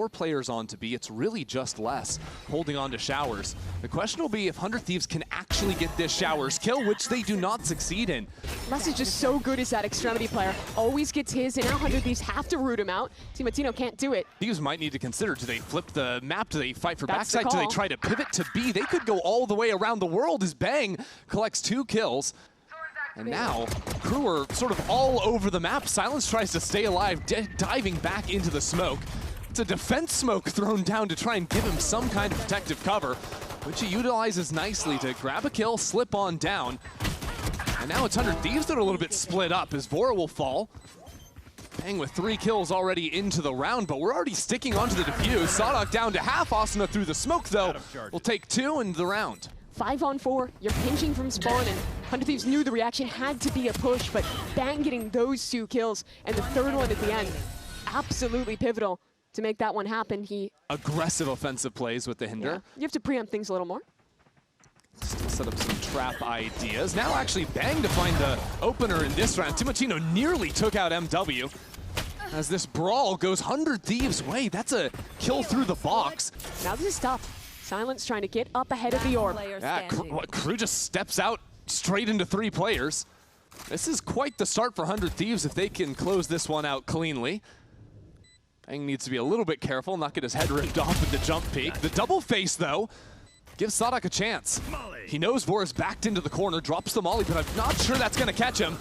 4 players on to B. It's really just less holding on to Showers. The question will be if 100 Thieves can actually get this Showers kill, which they do not succeed in. Les is just so good as that extremity player. Always gets his, and now 100 Thieves have to root him out. Timatino can't do it. Thieves might need to consider, do they flip the map? Do they fight for backside? Do they try to pivot to B? They could go all the way around the world as Bang collects 2 kills. And now, Crew are sort of all over the map. Silence tries to stay alive, diving back into the smoke. It's a defense smoke thrown down to try and give him some kind of protective cover, which he utilizes nicely to grab a kill, slip on down. And now it's 100 Thieves that are a little bit split up as Vora will fall. Bang with 3 kills already into the round, but we're already sticking onto the defuse. Sawdog down to half. Asuna through the smoke, though, will take 2 in the round. 5 on 4, you're pinching from spawn, and 100 Thieves knew the reaction had to be a push, but Bang getting those 2 kills, and the 3rd one at the end, absolutely pivotal to make that one happen. He aggressive offensive plays with the Hinder. Yeah, you have to preempt things a little more. Still set up some trap ideas. Now actually Bang to find the opener in this round. Timatino nearly took out MW. As this brawl goes 100 Thieves' way, that's a kill through the box. Now this is tough. Silence trying to get up ahead of the orb. Yeah, Crew just steps out straight into 3 players. This is quite the start for 100 Thieves if they can close this one out cleanly. Bang needs to be a little bit careful, not get his head ripped off at the jump peak. The double face, though, gives Sadak a chance. He knows Vora's backed into the corner, drops the molly, but I'm not sure that's going to catch him.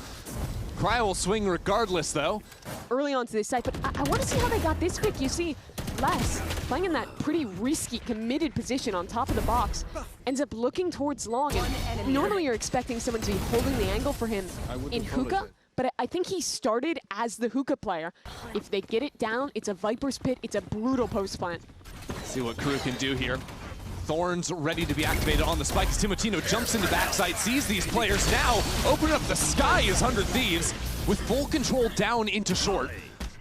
Cryo will swing regardless, though. Early onto this site, but I want to see how they got this pick. You see, Les, playing in that pretty risky, committed position on top of the box, ends up looking towards long, and normally you're expecting someone to be holding the angle for him in hookah, but I think he started as the hookah player. If they get it down, it's a Viper's Pit, it's a brutal post plant. See what Crew can do here. Thorns ready to be activated on the spike as Timatino jumps into backside, sees these players now, open up the sky as 100 Thieves with full control down into short,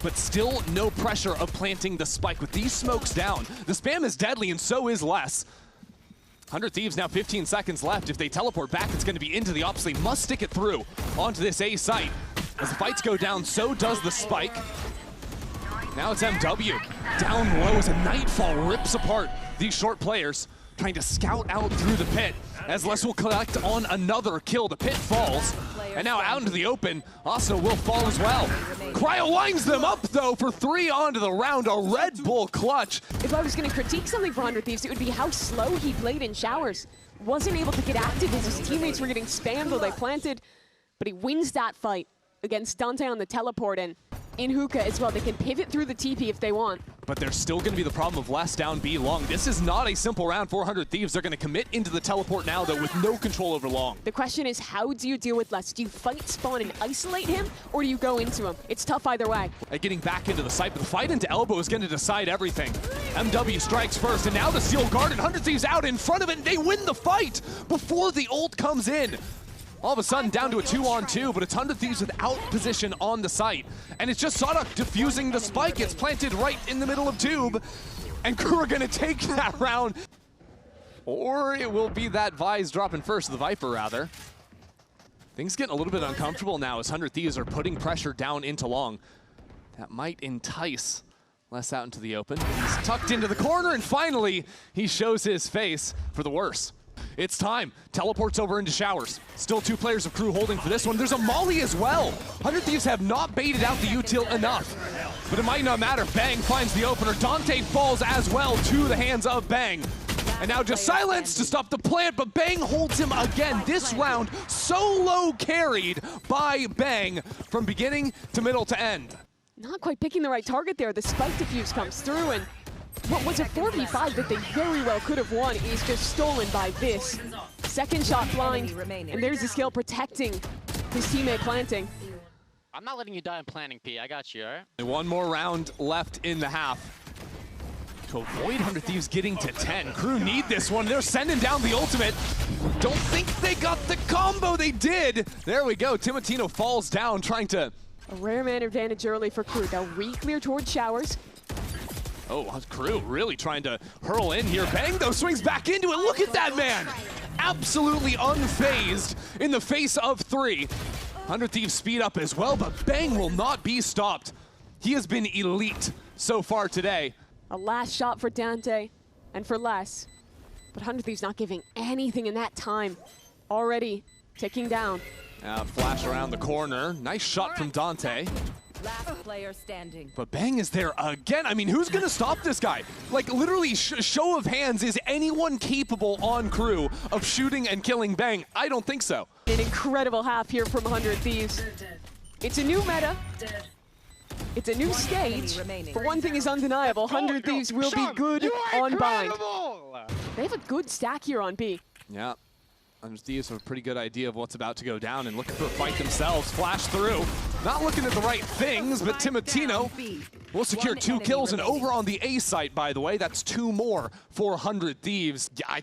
but still no pressure of planting the spike. With these smokes down, the spam is deadly and so is Les. 100 Thieves now 15 seconds left. If they teleport back, it's going to be into the ops. They must stick it through onto this A site. As the fights go down, so does the spike. Now it's MW. Down low as a Nightfall rips apart these short players, trying to scout out through the pit, as Les will collect on another kill. The pit falls, and now out into the open, Asuna will fall as well. Cryo lines them up, though, for 3 onto the round, a Red Bull clutch. If I was going to critique something for 100 Thieves, it would be how slow he played in Showers. Wasn't able to get active as his teammates were getting spammed while they planted, but he wins that fight against Dante on the teleport, and in hookah as well. They can pivot through the TP if they want. But there's still going to be the problem of Les down B long. This is not a simple round. 400 Thieves. They're going to commit into the teleport now, though, with no control over long. The question is, how do you deal with Les? Do you fight spawn and isolate him, or do you go into him? It's tough either way. Getting back into the site, but the fight into elbow is going to decide everything. MW strikes first, and now the Steel Garden. 100 Thieves out in front of it, and they win the fight before the ult comes in. All of a sudden down to a 2-on-2, but it's 100 Thieves without position on the site. And it's just Sadak defusing the spike. It's planted right in the middle of Tube. And Crew are gonna take that round. Or it will be that Vise dropping first, the Viper rather. Things getting a little bit uncomfortable now as 100 Thieves are putting pressure down into long. That might entice Les out into the open. He's tucked into the corner, and finally he shows his face for the worse. It's time. Teleports over into Showers. Still 2 players of Crew holding for this one. There's a molly as well. 100 Thieves have not baited out the util enough, but it might not matter. Bang finds the opener. Dante falls as well to the hands of Bang. And now just Silence to stop the plant, but Bang holds him again. This round solo carried by Bang from beginning to middle to end. Not quite picking the right target there. The spike defuse comes through, and what was a 4v5 that they very well could have won is just stolen by this. Second shot blind, and there's the skill protecting his teammate planting. I'm not letting you die in planting, P. I got you, all right? One more round left in the half to avoid 100 Thieves getting to 10. Crew need this one. They're sending down the ultimate. Don't think they got the combo. They did. There we go. Timatino falls down, trying to... A rare man advantage early for Crew. They'll re-clear towards Showers. Oh, Crew really trying to hurl in here. Bang, though, swings back into it. Look at that man. Absolutely unfazed in the face of 3. 100 Thieves speed up as well, but Bang will not be stopped. He has been elite so far today. A last shot for Dante and for Les. But 100 Thieves not giving anything in that time. Already ticking down. Flash around the corner. Nice shot from Dante. Last player standing. But Bang is there again. I mean, who's going to stop this guy? Like, literally, show of hands, is anyone capable on crew of shooting and killing Bang? I don't think so. An incredible half here from 100 Thieves. It's a new meta. It's a new stage. But one thing is undeniable. 100 Thieves will be good on bind. They have a good stack here on B. Yeah. 100 Thieves have a pretty good idea of what's about to go down and looking for a fight themselves. Flash through. Not looking at the right things, but Timotino will secure 2 kills. And over on the A site, by the way, that's 2 more for 100 Thieves. Yeah,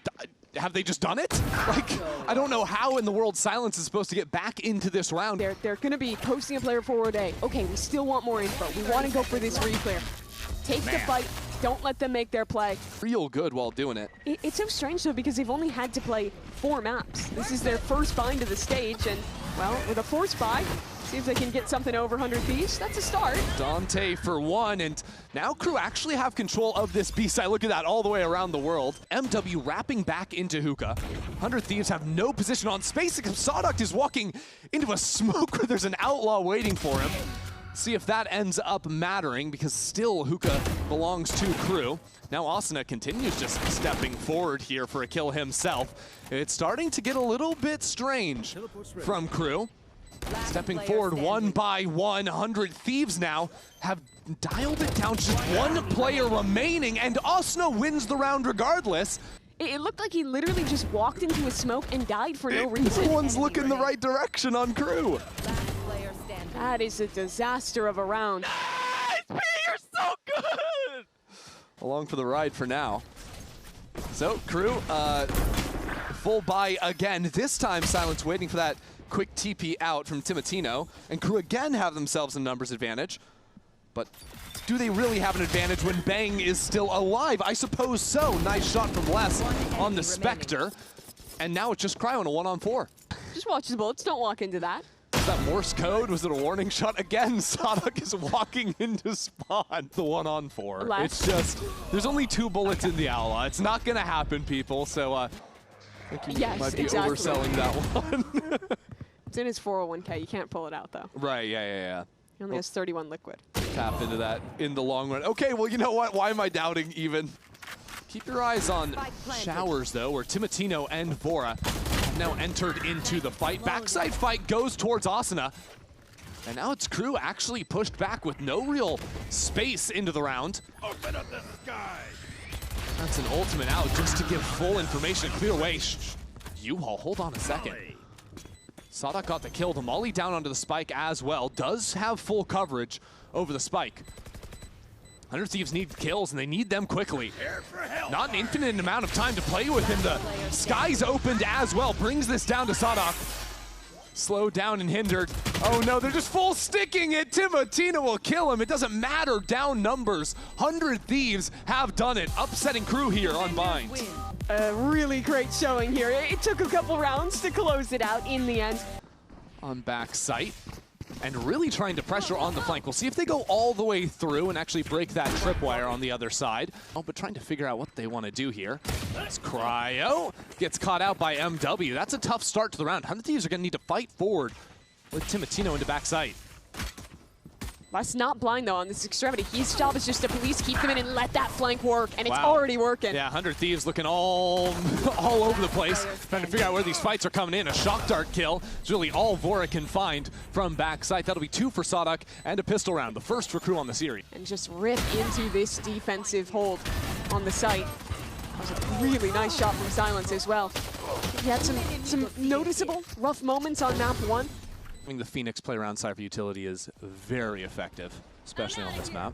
have they just done it? Like, I don't know how in the world Silence is supposed to get back into this round. They're going to be posting a player forward A. Okay, we still want more info. We want to go for this reclear. Take the fight. Don't let them make their play. Real good while doing it. It's so strange, though, because they've only had to play 4 maps. This is their first bind to the stage, and, well, with a forced buy, see if they can get something over 100 Thieves. That's a start. Dante for 1, and now crew actually have control of this B side. Look at that, all the way around the world. MW wrapping back into Hookah. 100 Thieves have no position on space, except Sawduct is walking into a smoke where there's an outlaw waiting for him. See if that ends up mattering, because still Hookah belongs to crew. Now Asuna continues just stepping forward here for a kill himself. It's starting to get a little bit strange from crew. Stepping forward one by one. 100 Thieves now have dialed it down to just 1 player remaining, and Asuna wins the round regardless. It looked like he literally just walked into a smoke and died for no reason. Everyone's looking the right direction on crew. That is a disaster of a round. Nice! You're so good! Along for the ride for now. So, crew, full buy again. This time, Silence waiting for that quick TP out from Timotino. And crew again have themselves a numbers advantage. But do they really have an advantage when Bang is still alive? I suppose so. Nice shot from Les on the Spectre. And now it's just Cryo in a 1-on-4. Just watch the bullets. Don't walk into that. Was that Morse code? Was it a warning shot? Again, Sawduct is walking into spawn. The 1-on-4. It's just, there's only 2 bullets in the Outlaw. It's not going to happen, people. So I think you might be overselling that one. It's in his 401k. You can't pull it out, though. Right, yeah. He only has 31 liquid. Tap into that in the long run. Okay, well, you know what? Why am I doubting even? Keep your eyes on Showers, though, where Timotino and Vora have now entered into the fight. Backside fight goes towards Asuna. And now it's crew actually pushed back with no real space into the round. Open up the sky. That's an ultimate out just to give full information. Clear way. U-Haul, hold on a second. Sawduct got the kill. The Molly down onto the spike as well. Does have full coverage over the spike. 100 Thieves need kills, and they need them quickly. Not an infinite amount of time to play with, and the sky's opened as well. Brings this down to Sawduct. Slowed down and hindered. Oh no, they're just full sticking it. Timotino will kill him. It doesn't matter, down numbers. 100 Thieves have done it. Upsetting crew here on Bind. A really great showing here. It took a couple rounds to close it out in the end. On back site. And really trying to pressure on the flank. We'll see if they go all the way through and actually break that tripwire on the other side. Oh, but trying to figure out what they want to do here. It's Cryo. Gets caught out by MW. That's a tough start to the round. 100 Thieves are going to need to fight forward with Timotino into back site. Les not blind, though, on this extremity. His job is just to police, keep them in, and let that flank work, and it's already working. Yeah, 100 Thieves looking all over the place, trying to figure out where these fights are coming in. A shock dart kill is really all Vora can find from backside. That'll be 2 for Sawduct and a pistol round, the first for crew on the series. And just rip into this defensive hold on the site. That was a really nice shot from Silence as well. He had some noticeable rough moments on map 1. Having the Phoenix play around side for utility is very effective, especially on this map.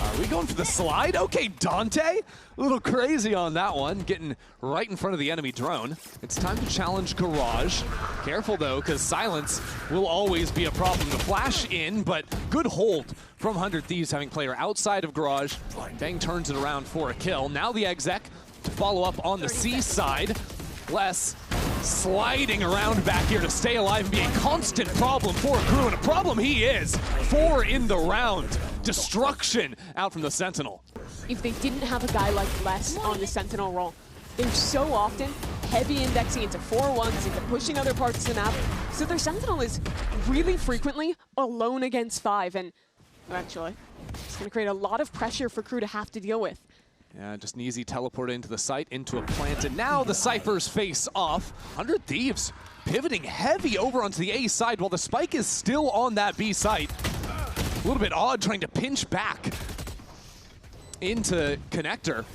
Are we going for the slide? Okay, Dante, a little crazy on that one, getting right in front of the enemy drone. It's time to challenge Garage. Careful though, because Silence will always be a problem to flash in, but good hold from 100 Thieves having player outside of Garage. Bang turns it around for a kill. Now the exec to follow up on the C side. Les sliding around back here to stay alive and be a constant problem for crew, and a problem he is. 4 in the round. destruction out from the Sentinel. If they didn't have a guy like Les on the Sentinel role, they're so often heavy indexing into 4-1s, into pushing other parts of the map, so their Sentinel is really frequently alone against 5, and eventually it's going to create a lot of pressure for Crew to have to deal with. Yeah, just an easy teleport into the site, into a plant, and now the Cyphers face off. 100 Thieves pivoting heavy over onto the A side while the spike is still on that B site. A little bit odd trying to pinch back into Connector.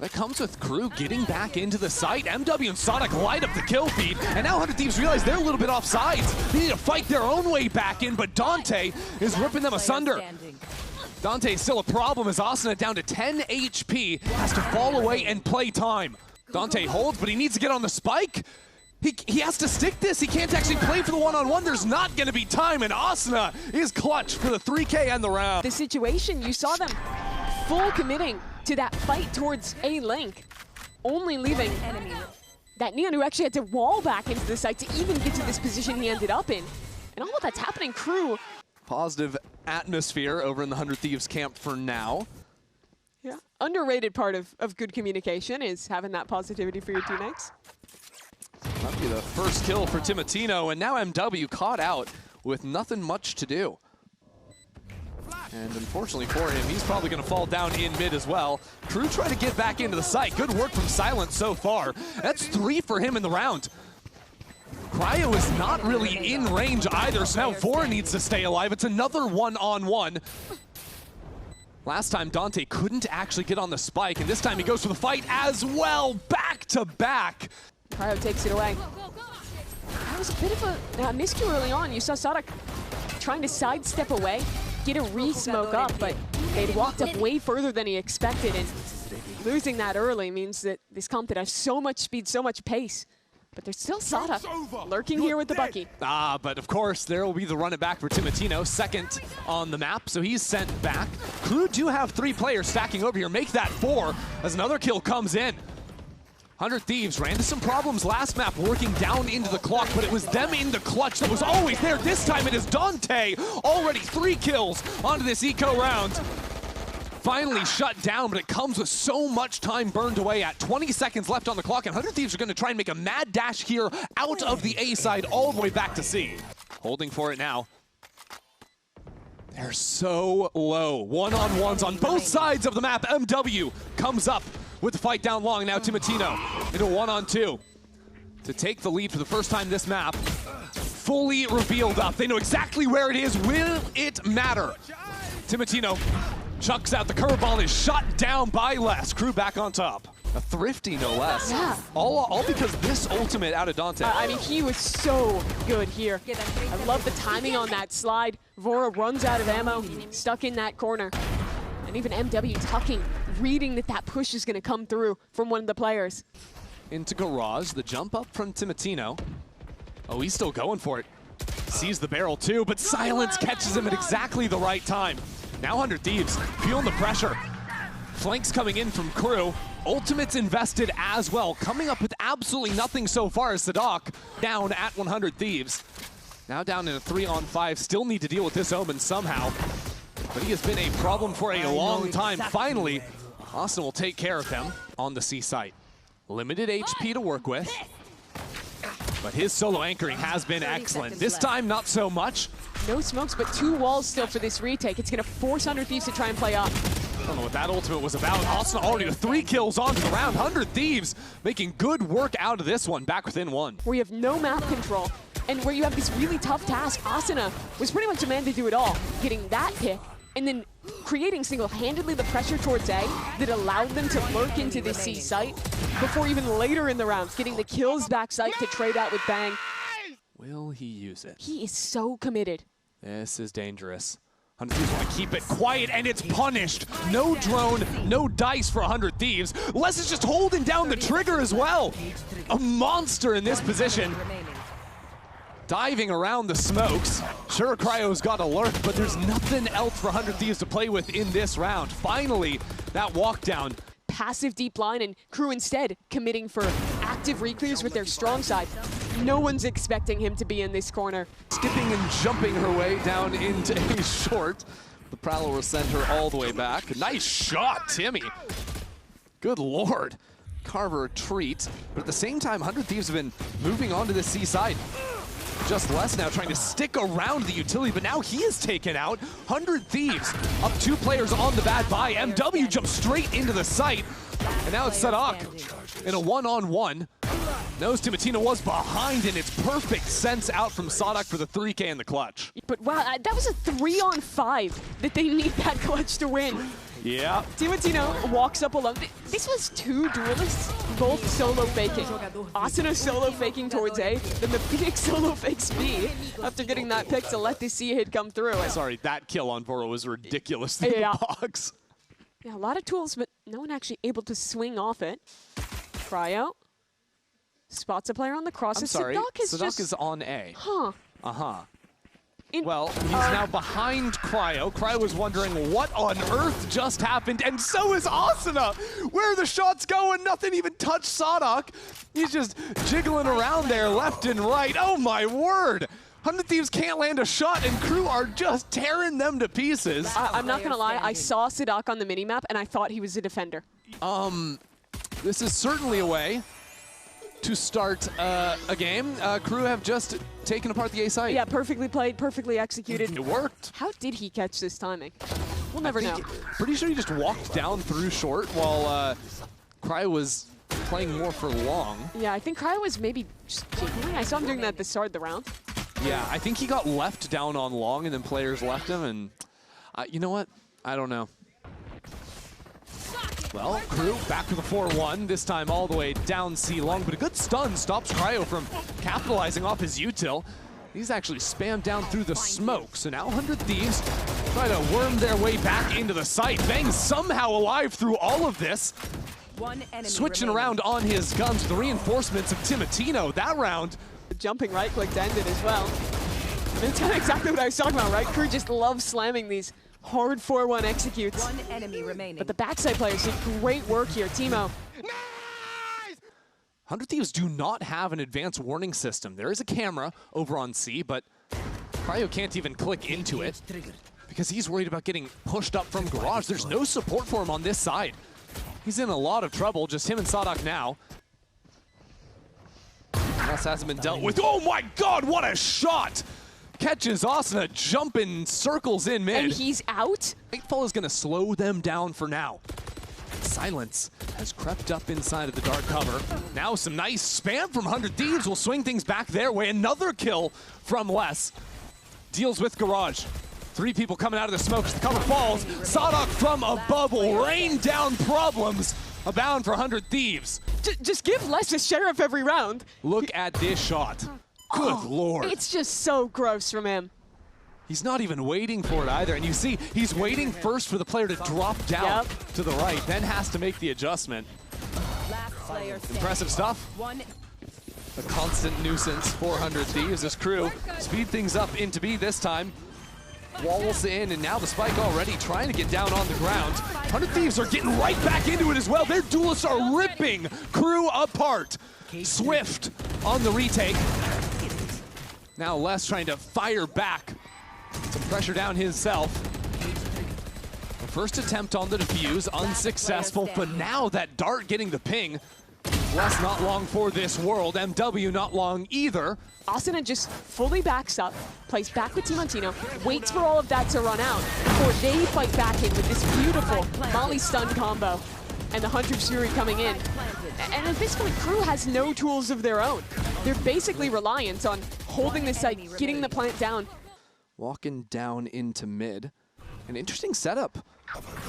That comes with Crew getting back into the site. MW and Sonic light up the kill feed, and now 100 Thieves realize they're a little bit off sides. They need to fight their own way back in, but Dante is ripping them asunder. Dante is still a problem as Asuna, down to 10 HP, has to fall away and play time. Dante holds, but he needs to get on the spike. He has to stick this. He can't actually play for the one-on-one. There's not going to be time, and Asuna is clutch for the 3K and the round. The situation, you saw them full committing to that fight towards A-Link, only leaving that Neon, who actually had to wall back into the site to even get to this position he ended up in. And all of that's happening, Crew. Positive atmosphere over in the 100 Thieves camp for now. Yeah, underrated part of good communication is having that positivity for your teammates. That'll be the first kill for Timotino, and now MW caught out with nothing much to do. And unfortunately for him, he's probably going to fall down in mid as well. Crew trying to get back into the site. Good work from Silent so far. That's 3 for him in the round. Cryo is not really in range either, so now Vora needs to stay alive. It's another one-on-one. Last time, Dante couldn't actually get on the spike, and this time he goes for the fight as well, back-to-back. Cryo takes it away. That was a bit of a miscue early on. You saw Sonic trying to sidestep away, get a re-smoke up, but they'd walked up way further than he expected, and losing that early means that this comp that has so much speed, so much pace. But there's still Sada lurking here with the Bucky. But of course, there will be the run it back for Timotino, second on the map, so he's sent back. Crew do have 3 players stacking over here, make that 4 as another kill comes in. 100 Thieves ran into some problems last map, working down into the clock, but it was them in the clutch that was always there. This time it is Dante, already 3 kills onto this eco round. Finally shut down, but it comes with so much time burned away at 20 seconds left on the clock, and 100 Thieves are going to try and make a mad dash here out of the A side all the way back to C. Holding for it now. They're so low. One-on-ones on both sides of the map. MW comes up with the fight down long. Now Timotino into a 1-on-2 to take the lead for the first time this map. Fully revealed up. They know exactly where it is. Will it matter? Timotino chucks out the curveball and is shot down by Les. Crew back on top. A thrifty, no less. Yeah. All because of this ultimate out of Dante. I mean, he was so good here. I love the timing on that slide. Vora runs out of ammo, stuck in that corner. And even MW tucking, reading that that push is going to come through from one of the players. Into Garage, the jump up from Timotino. Oh, he's still going for it. Sees the barrel too, but Silence catches him at exactly the right time. Now 100 Thieves feeling the pressure. Flanks coming in from Crew. Ultimates invested as well. Coming up with absolutely nothing so far as Sadak down at 100 Thieves. Now down in a 3-on-5. Still need to deal with this Omen somehow. But he has been a problem for a long time. Finally, Austin will take care of him on the C site. Limited HP to work with. But his solo anchoring has been excellent. This time, not so much. No smokes, but 2 walls still for this retake. It's going to force 100 Thieves to try and play up. I don't know what that ultimate was about. Austin already with 3 kills onto the round. 100 Thieves making good work out of this one, back within 1. Where you have no map control, and where you have this really tough task. Asuna was pretty much a man to do it all, getting that pick, and then creating single-handedly the pressure towards A that allowed them to lurk into the C site before even later in the round, getting the kills back site to trade out with Bang. Will he use it? He is so committed. This is dangerous. 100 Thieves want to keep it quiet, and it's punished. No drone, no dice for 100 Thieves. Les is just holding down the trigger as well. A monster in this position. Diving around the smokes. Sure, Cryo's got a lurk, but there's nothing else for 100 Thieves to play with in this round. Finally, that walk down. Passive deep line, and Crew instead committing for active reclears with their strong side. No one's expecting him to be in this corner. Skipping and jumping her way down into a short. The Prowler will send her all the way back. Nice shot, Timmy. Good lord. Carver a treat. But at the same time, 100 Thieves have been moving on to the C side. Just less now, trying to stick around the utility, but now he is taken out. 100 Thieves up 2 players on the bad buy. MW jumps straight into the site. And now it's Sadak in a one-on-one. Knows Timothina was behind, and it's perfect sense out from Sadak for the 3K in the clutch. But wow, that was a 3-on-5 that they need that clutch to win. Yeah. Timothina walks up alone. This was 2 duelists, both solo faking. Asuna solo faking towards A, then the Phoenix solo fakes B after getting that pick to let the C hit come through. Sorry, that kill on Voro was ridiculous through the box. Yeah, a lot of tools, but no one actually able to swing off it. Cryo spots a player on the cross. I'm sorry, Sadak is on A. Huh. Uh-huh. Well, he's now behind Cryo. Cryo was wondering what on earth just happened, and so is Asuna. Where are the shots going? Nothing even touched Sadak. He's just jiggling around there left and right. Oh my word. 100 Thieves can't land a shot, and crew are just tearing them to pieces. I'm not gonna lie, I saw Sadak on the minimap, and I thought he was a defender. This is certainly a way to start a game. Crew have just taken apart the A site. Yeah, perfectly played, perfectly executed. It worked. How did he catch this timing? We'll never know. Pretty sure he just walked down through short while Cryo was playing more for long. Yeah, I think Cryo was maybe just jiggling. I saw him doing that at the start of the round. Yeah, I think he got left down on long, and then players left him, and you know what? I don't know. Well, Crew back to the 4-1, this time all the way down C long, but a good stun stops Cryo from capitalizing off his util. He's actually spammed down through the smoke, so now 100 Thieves try to worm their way back into the site. Bang somehow alive through all of this. Switching around on his guns, the reinforcements of Timothina. That round, jumping right click to end it as well. That's kind of exactly what I was talking about, right? Crew just loves slamming these hard 4-1 executes. 1 enemy remaining. But the backside players did great work here. Timo. Nice! 100 Thieves do not have an advanced warning system. There is a camera over on C, but Cryo can't even click into it because he's worried about getting pushed up from garage. There's no support for him on this side. He's in a lot of trouble, just him and Sadak now. This hasn't been dealt with. Oh my god, what a shot! Catches Asuna, jumping circles in mid. And he's out? Nightfall is gonna slow them down for now. Silence has crept up inside of the dark cover. Now some nice spam from 100 Thieves will swing things back their way. Another kill from Les. Deals with garage. 3 people coming out of the smoke as the cover falls. Sadak from above will rain down problems abound for 100 Thieves. Just give Les a sheriff every round. Look at this shot. Good lord. It's just so gross from him. He's not even waiting for it either. And you see, he's waiting first for the player to drop down to the right, then has to make the adjustment. Impressive stuff. A constant nuisance, 400 Thieves. This Crew speed things up into B this time. Walls in, and now the spike already trying to get down on the ground. 100 Thieves are getting right back into it as well. Their duelists are ripping Crew apart. Swift on the retake. Now Les trying to fire back. Some pressure down himself. The first attempt on the defuse, unsuccessful, but now that dart getting the ping. Les not long for this world, MW not long either. Asuna just fully backs up, plays back with Timothina, waits for all of that to run out before they fight back in with this beautiful Molly stun combo. And the Hunter's Fury coming in. And at this point, Crew has no tools of their own. They're basically reliant on holding the site, getting the plant down. Walking down into mid. An interesting setup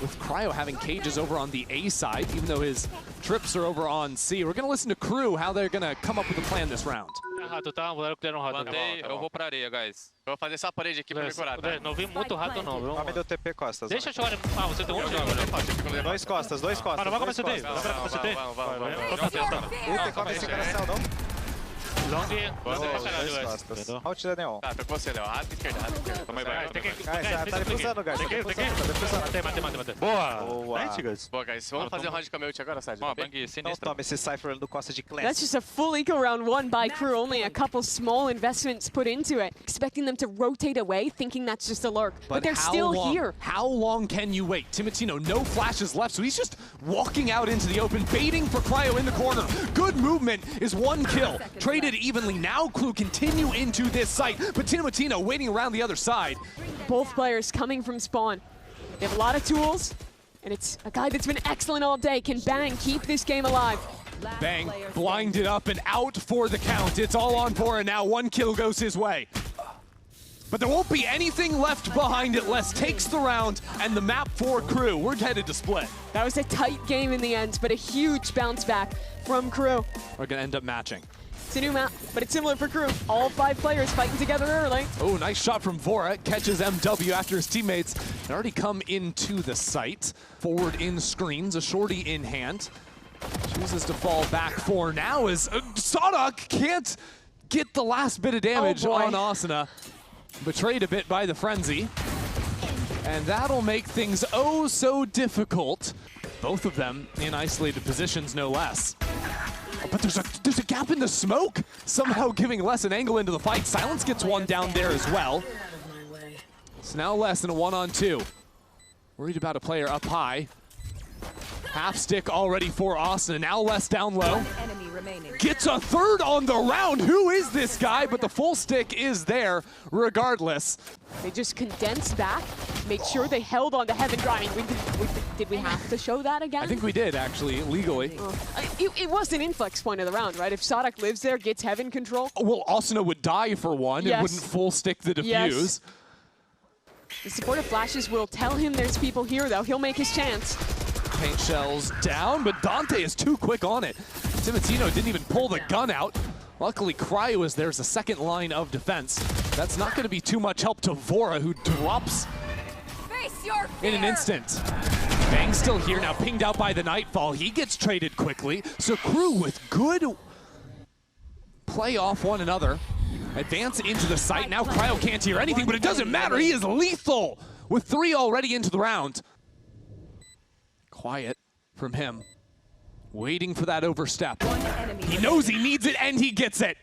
with Cryo having cages over on the A side, even though his trips are over on C. We're going to listen to Crew, how they're going to come up with a plan this round. Rato, tá? Vou dar o no rato. Eu vou pra areia, guys. Eu vou fazer essa parede aqui pra me curar, tá? Não vi muito rato, não. Viu? Me deu TP costas. Deixa eu jogar. Ah, você tem um jogo. Dois costas, dois costas. Não vai começar daí. Ulti, come esse cara céu, não? Long game. Boa, Boa, boa, caralho, Dois velho. costas. Halt da neon. Tá, tô com você, Léo. Rata esquerda, rata esquerda. Toma aí, vai. Tem que... Guys, tá defusando, guys. Tá defusando. Matei. Boa. Boa. Nice, guys. Boa, guys. Vamos fazer um round com a ult agora, Sérgio. Ó, bang Então sinistra. toma esse Cypher no costa de That's Clans. just a full eco round one by Crew, only a couple small investments put into it, expecting them to rotate away, thinking that's just a lurk. But they're still here. How long can you wait? Timotino, no flashes left, so he's just walking out into the open, baiting for Cryo in the corner. Good movement is one kill. Traded evenly. Now Clue continue into this site, but Timotino waiting around the other side. Both players coming from spawn. They have a lot of tools, and it's a guy that's been excellent all day. Can Bang keep this game alive? Bang, blinded up and out for the count. It's all on Vora now. One kill goes his way. But there won't be anything left behind it. Les takes the round and the map for Crew. We're headed to split. That was a tight game in the end, but a huge bounce back from Crew. We're gonna end up matching. It's a new map, but it's similar for Crew. All 5 players fighting together early. Oh, nice shot from Vora. Catches MW after his teammates had already come into the site. Forward in screens, a shorty in hand. Chooses to fall back for now as Sadok can't get the last bit of damage on Asuna. Betrayed a bit by the frenzy. And that'll make things oh so difficult. Both of them in isolated positions, no less. Oh, but there's a gap in the smoke, somehow giving Les an angle into the fight. Silence gets one down there as well. So now Les in a 1-on-2. Worried about a player up high. Half stick already for Austin. Now Les down low. Enemy remaining. Gets a third on the round. Who is this guy? But the full stick is there regardless. They just condensed back, made sure they held on to Heaven Drive. I mean, did we have to show that again? I think we did, actually, legally. It was an inflex point of the round, right? If Sadok lives there, gets Heaven control. Well, Asuna would die for one. Yes. It wouldn't full stick the defuse. Yes. The supportive flashes will tell him there's people here, though. He'll make his chance. Paint shells down, but Dante is too quick on it. Timotino didn't even pull the gun out. Luckily, Cryo is there's a second line of defense. That's not going to be too much help to Vora, who drops in an instant. Bang's still here, now pinged out by the Nightfall. He gets traded quickly. So Crew with good play off one another. Advance into the site. Now Cryo can't hear anything, but it doesn't matter. He is lethal with 3 already into the round. Quiet from him. Waiting for that overstep. He knows he needs it, and he gets it.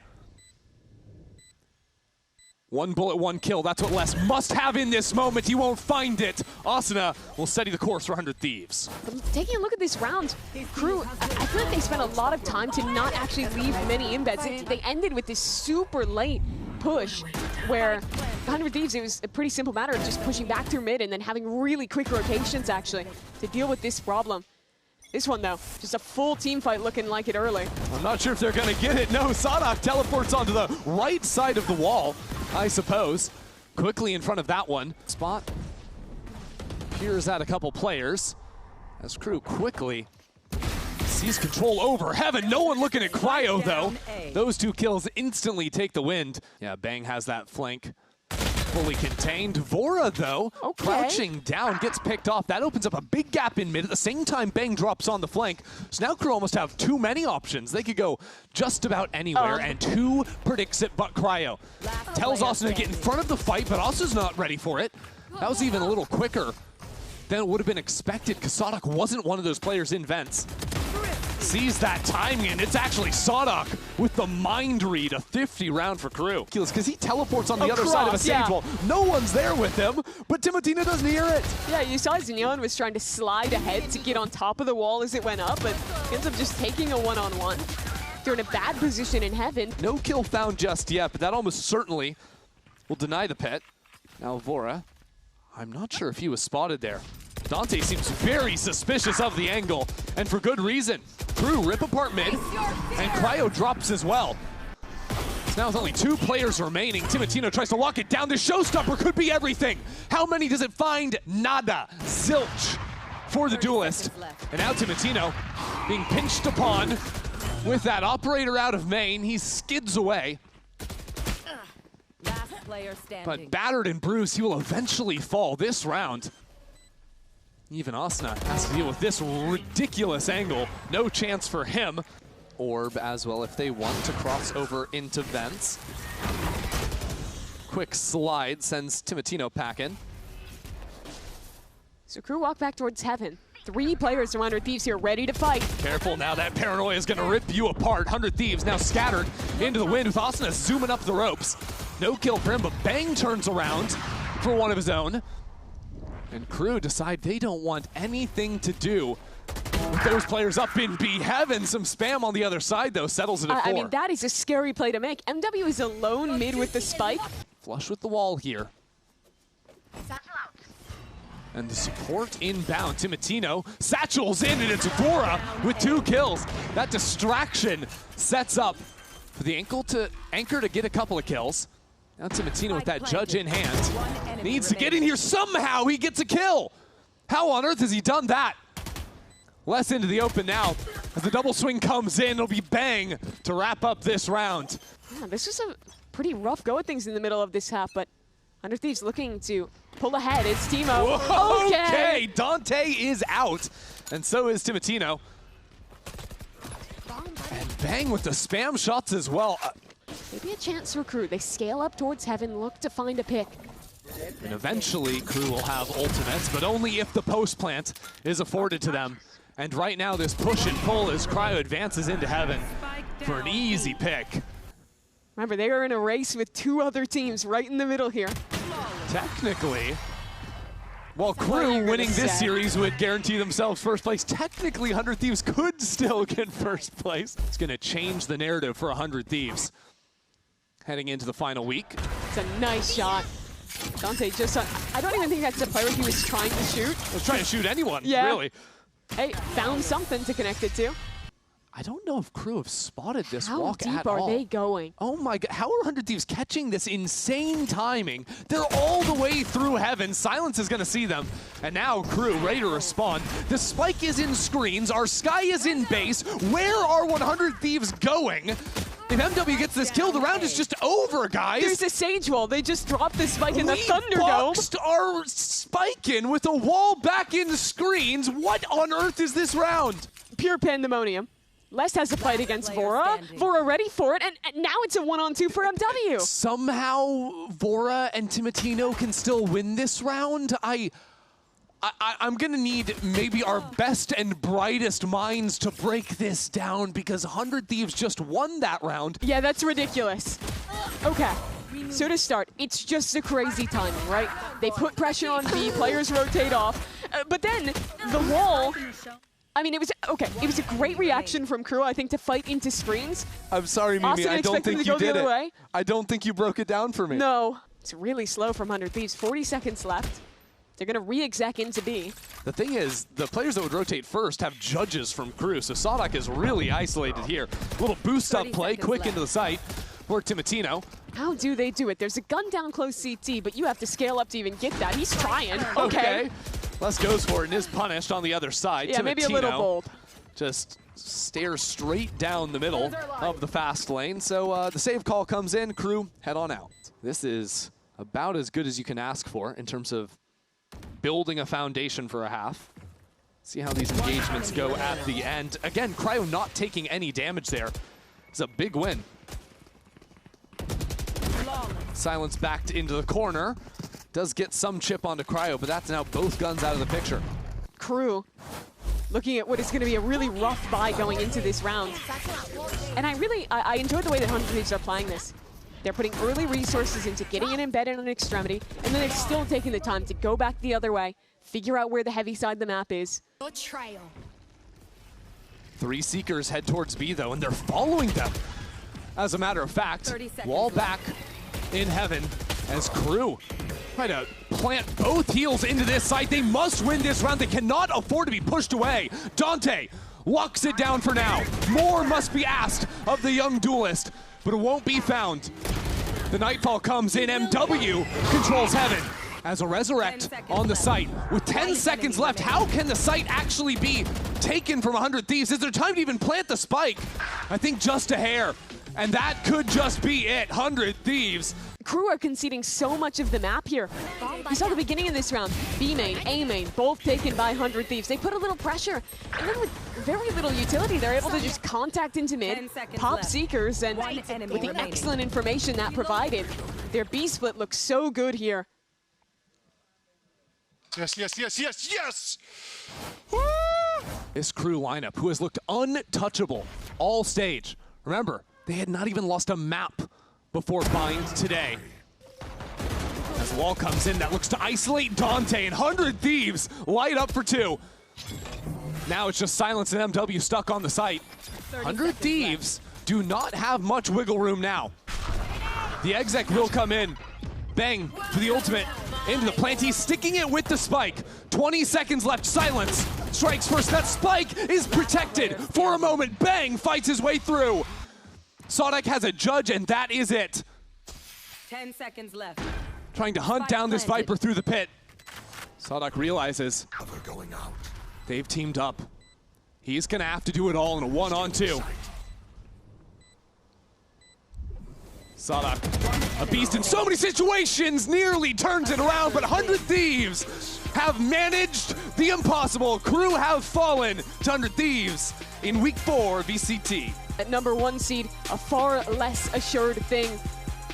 1 bullet, 1 kill. That's what Les must have in this moment. He won't find it. Asuna will steady the course for 100 Thieves. Taking a look at this round, Crew, I feel like they spent a lot of time to not actually leave many embeds. They ended with this super late push where 100 Thieves, it was a pretty simple matter of just pushing back through mid and then having really quick rotations, actually, to deal with this problem. This one, though, just a full team fight looking like it early. I'm not sure if they're going to get it. No, Sadok teleports onto the right side of the wall, I suppose. Quickly in front of that one. Spot peers at a couple players as Crew quickly sees control over Heaven. No one looking at Cryo, though. Those 2 kills instantly take the wind. Yeah, Bang has that flank fully contained. Vora, though, crouching down, gets picked off. That opens up a big gap in mid. At the same time, Bang drops on the flank. So now Crew almost have too many options. They could go just about anywhere, and 2 predicts it but Cryo. Tells Austin to get in front of the fight, but Austin's not ready for it. That was even a little quicker than it would have been expected, because Sadok wasn't one of those players in vents. Sees that timing, and it's actually Sadok with the mind read, a 50 round for Crew. Because he teleports on the other side of a sage wall. No one's there with him, but Timotino doesn't hear it. Yeah, you saw Xenon was trying to slide ahead to get on top of the wall as it went up, but ends up just taking a one-on-one. They're in a bad position in Heaven. No kill found just yet, but that almost certainly will deny the pit. Now Vora, I'm not sure if he was spotted there. Dante seems very suspicious of the angle, and for good reason. Crew rip apart mid, and Cryo drops as well. So now with only 2 players remaining, Timotino tries to lock it down. This showstopper could be everything. How many does it find? Nada. Zilch for the duelist. And now Timotino being pinched upon with that operator out of main. He skids away. Last player standing. But battered and bruised, he will eventually fall this round. Even Asuna has to deal with this ridiculous angle. No chance for him orb as well if they want to cross over into vents. Quick slide sends Timotino packing. So Crew walk back towards Heaven. 3 players around 100 Thieves here ready to fight. Careful now, that paranoia is gonna rip you apart. 100 Thieves now scattered into the wind with Asuna zooming up the ropes. No kill for him, but Bang turns around for one of his own. And Crew decide they don't want anything to do with those players up in B. Heaven, some spam on the other side though, settles it at 4. I mean, that is a scary play to make. MW is alone mid with the spike. Flush with the wall here. And the support inbound, Timotino satchels in, and it's Vora with 2 kills. That distraction sets up for the anchor to get a couple of kills. Now Timotino with that judge in hand. Needs to get in here somehow, he gets a kill. How on earth has he done that? Less into the open now. As the double swing comes in, it'll be Bang to wrap up this round. Yeah, this was a pretty rough go at things in the middle of this half, but 100 Thieves looking to pull ahead. It's Timo. Whoa, okay, Dante is out, and so is Timotino. And Bang with the spam shots as well. Maybe a chance for Crew. They scale up towards Heaven, look to find a pick. And eventually, Crew will have ultimates, but only if the post plant is afforded to them. And right now, this push and pull as Cryo advances into Heaven for an easy pick. Remember, they are in a race with 2 other teams right in the middle here. Technically, while Crew winning this series would guarantee themselves first place, technically 100 Thieves could still get first place. It's going to change the narrative for 100 Thieves heading into the final week. It's a nice shot. Dante just, I don't even think that's a player he was trying to shoot. He was trying to shoot anyone, yeah. Really. Hey, found something to connect it to. I don't know if Crew have spotted this walk How at deep all. are they going? Oh my god, how are 100 Thieves catching this insane timing? They're all the way through Heaven. Silence is gonna see them. And now Crew ready to respond. The spike is in screens, our sky is in base. Where are 100 Thieves going? If MW gets this kill, the round is just over, guys. There's a Sage wall. They just dropped the spike in the Thunderdome. Boxed our spike in with a wall back in screens. What on earth is this round? Pure pandemonium. Les has a fight against Vora. Vora ready for it, and now it's a 1-on-2 for MW. Somehow Vora and Timotino can still win this round. I'm gonna need maybe our best and brightest minds to break this down because 100 Thieves just won that round. Yeah, that's ridiculous. Okay, so to start, it's just a crazy timing, right? They put pressure on B, players rotate off, but then the wall, I mean, it was a great reaction from Crew, I think, to fight into screens. I'm sorry, Mimi, I don't think you did it. I don't think you broke it down for me. No, it's really slow from 100 Thieves, 40 seconds left. They're going to re-exec into B. The thing is, the players that would rotate first have judges from Crew, so Sadak is really isolated here. A little boost-up play, quick into the site for Timotino. How do they do it? There's a gun down close CT, but you have to scale up to even get that. He's trying. Okay. Les goes for it and is punished on the other side. Yeah, Timotino maybe a little bold. Just stares straight down the middle of the fast lane. So the save call comes in. Crew, head on out. This is about as good as you can ask for in terms of building a foundation for a half. See how these engagements go at the end. Again, Cryo not taking any damage there. It's a big win. Silence backed into the corner. Does get some chip onto Cryo, but that's now both guns out of the picture. Crew looking at what is going to be a really rough buy going into this round. And I enjoy the way that 100 Thieves are playing this. They're putting early resources into getting it embedded on Extremity, and then they're still taking the time to go back the other way, figure out where the heavy side of the map is. Betrayal. 3 Seekers head towards B, though, and they're following them. As a matter of fact, wall back in Heaven as Crew try to plant both heels into this site. They must win this round. They cannot afford to be pushed away. Dante locks it down for now. More must be asked of the young duelist, but it won't be found. The Nightfall comes in. MW controls Heaven as a resurrect on the site. With 10 seconds left, how can the site actually be taken from 100 Thieves? Is there time to even plant the spike? I think just a hair. And that could just be it. 100 Thieves Crew are conceding so much of the map here. We saw the beginning of this round. B main, A main, both taken by 100 Thieves. They put a little pressure, and then with very little utility, they're able to just contact into mid, pop Seekers, and with the excellent information that provided, their B split looks so good here. Yes, yes, yes, yes, yes! This Crew lineup, who has looked untouchable all stage. Remember, they had not even lost a map before Bind today. As the wall comes in, that looks to isolate Dante, and 100 Thieves light up for 2. Now it's just Silence and MW stuck on the site. 100 Thieves do not have much wiggle room now. The exec will come in. Bang for the ultimate. Into the plant, he's sticking it with the spike. 20 seconds left, Silence strikes first. That spike is protected for a moment. Bang fights his way through. Sodek has a judge, and that is it. 10 seconds left. Trying to hunt down this Viper through the pit. Sodek realizes they've teamed up. He's gonna have to do it all in a 1-on-2. Sodek, a beast in so many situations, nearly turns it around, but 100 Thieves have managed the impossible. Crew have fallen to 100 Thieves in week 4 VCT. At number 1 seed, a far less assured thing.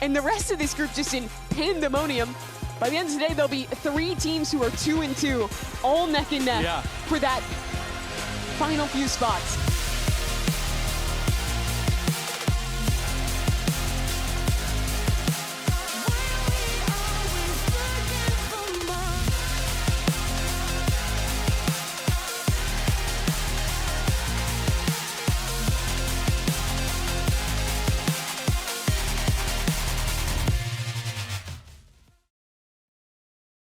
And the rest of this group just in pandemonium. By the end of the day, there'll be 3 teams who are 2-2, all neck and neck for that final few spots.